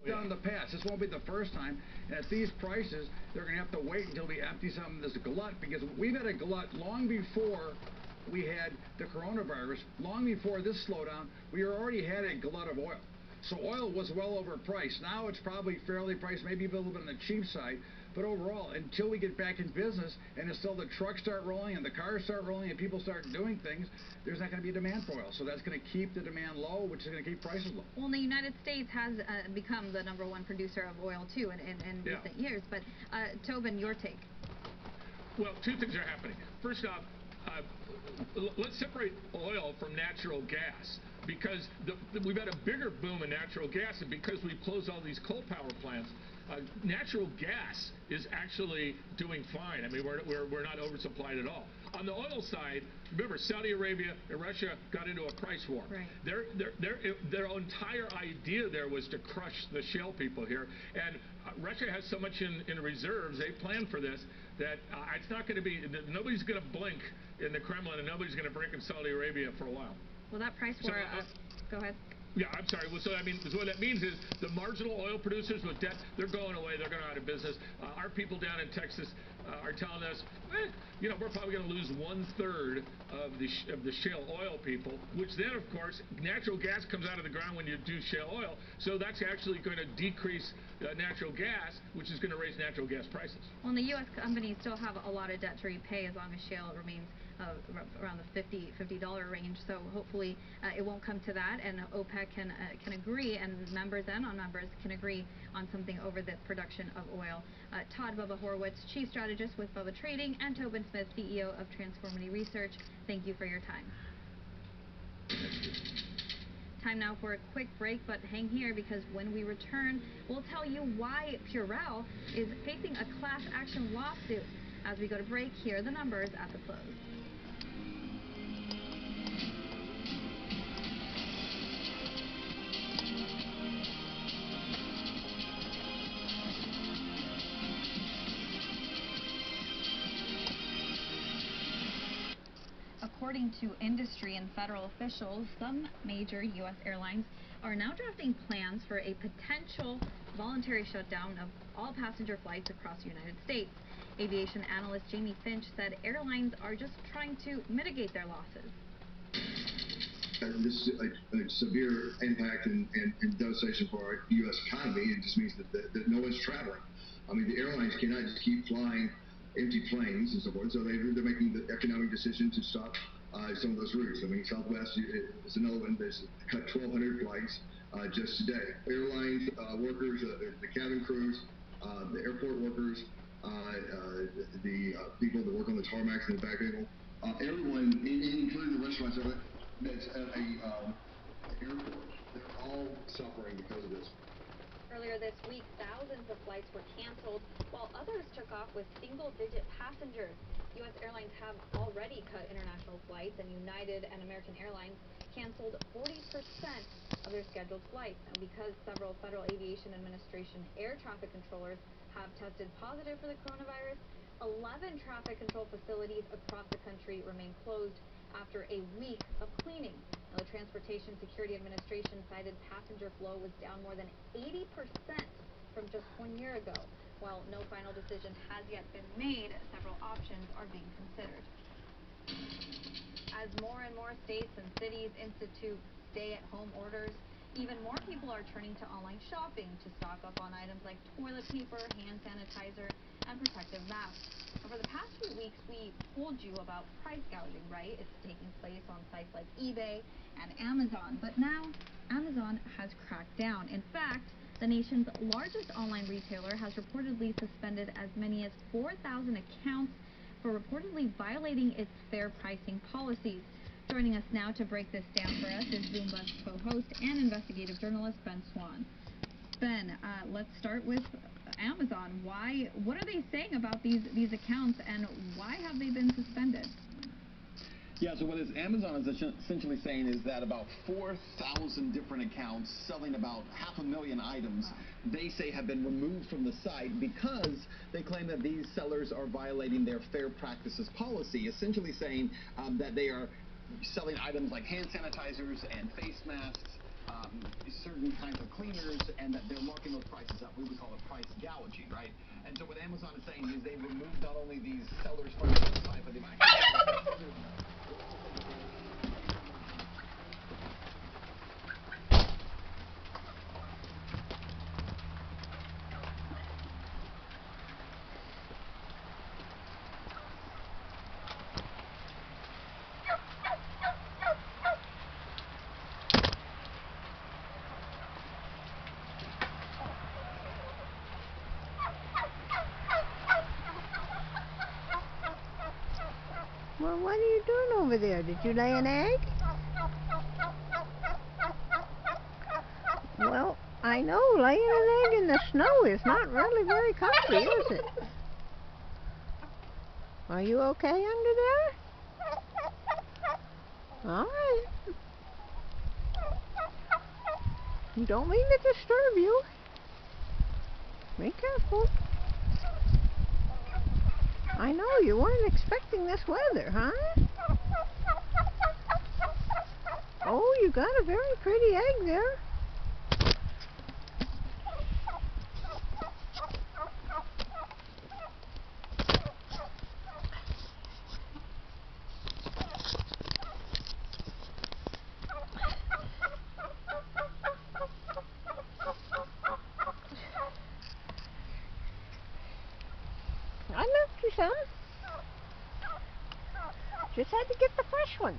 Done in the past. This won't be the first time. And at these prices, they're going to have to wait until we empty some of this glut, because we've had a glut long before we had the coronavirus. Long before this slowdown, we already had a glut of oil. So oil was well overpriced. Now it's probably fairly priced, maybe a little bit on the cheap side. But overall, until we get back in business and until the trucks start rolling and the cars start rolling and people start doing things, there's not going to be a demand for oil. So that's going to keep the demand low, which is going to keep prices low. Well, the United States has become the #1 producer of oil, too, in recent years. But, Tobin, your take? Well, two things are happening. First off, let's separate oil from natural gas, because we've had a bigger boom in natural gas, and because we've closed all these coal power plants, natural gas is actually doing fine. I mean, we're not oversupplied at all. On the oil side, remember, Saudi Arabia and Russia got into a price war. Right. Their entire idea there was to crush the shale people here, and Russia has so much in reserves, they planned for this, that it's not going to be, nobody's going to blink in the Kremlin, and nobody's going to blink in Saudi Arabia for a while. Well, that price war, go ahead. Yeah, I'm sorry. Well, so I mean, what that means is the marginal oil producers with debt, they're going away. They're going out of business. Our people down in Texas are telling us, you know, we're probably going to lose 1/3 of the shale oil people, which then, of course, natural gas comes out of the ground when you do shale oil. So that's actually going to decrease natural gas, which is going to raise natural gas prices. Well, and the U.S. companies still have a lot of debt to repay as long as shale remains around the $50 range. So hopefully it won't come to that, and OPEC can agree, and members and non-members can agree on something over the production of oil. Todd Bubba Horowitz, Chief Strategist with Bubba Trading, and Tobin Smith, CEO of Transformity Research. Thank you for your time. Time now for a quick break, but hang here, because when we return, we'll tell you why Purell is facing a class action lawsuit. As we go to break, here are the numbers at the close. According to industry and federal officials, some major U.S. airlines are now drafting plans for a potential voluntary shutdown of all passenger flights across the United States. Aviation analyst Jamie Finch said airlines are just trying to mitigate their losses. This is a severe impact and devastation for our U.S. economy. It just means that no one's traveling. I mean, the airlines cannot just keep flying empty planes and so forth, so they're making the economic decision to stop some of those routes. I mean, Southwest is another one that's cut 1,200 flights just today. Airlines workers, the cabin crews, the airport workers, the people that work on the tarmacs and the back end, everyone, including the restaurants that's at a airport, they're all suffering because of this. Earlier this week, thousands of flights were canceled, while others took off with single-digit passengers. U.S. airlines have already cut international flights, and United and American Airlines canceled 40% of their scheduled flights. And because several Federal Aviation Administration air traffic controllers have tested positive for the coronavirus, 11 traffic control facilities across the country remain closed after a week of cleaning. Now, the Transportation Security Administration cited passenger flow was down more than 80% from just 1 year ago. While no final decision has yet been made, several options are being considered. As more and more states and cities institute stay-at-home orders, even more people are turning to online shopping to stock up on items like toilet paper, hand sanitizer, and protective masks. Over the past few weeks, we told you about price gouging, right? It's taking place on sites like eBay and Amazon. But now, Amazon has cracked down. In fact, the nation's largest online retailer has reportedly suspended as many as 4,000 accounts for reportedly violating its fair pricing policies. Joining us now to break this down for us is Zoombuzz co-host and investigative journalist Ben Swan. Ben, let's start with Amazon. What are they saying about these accounts, and why have they been suspended? Yeah, so what Amazon is essentially saying is that about 4,000 different accounts selling about 500,000 items, they say have been removed from the site because they claim that these sellers are violating their fair practices policy, essentially saying that they are selling items like hand sanitizers and face masks, certain kinds of cleaners, and that they're marking those they've removed not only these sellers from the website, but they've actually Well, what are you doing over there? Did you lay an egg? Well, I know laying an egg in the snow is not really very comfy, is it? Are you okay under there? All right. Don't mean to disturb you. Be careful. I know you weren't expecting this weather, huh? Oh, you got a very pretty egg there. I left you some. Just had to get the fresh one.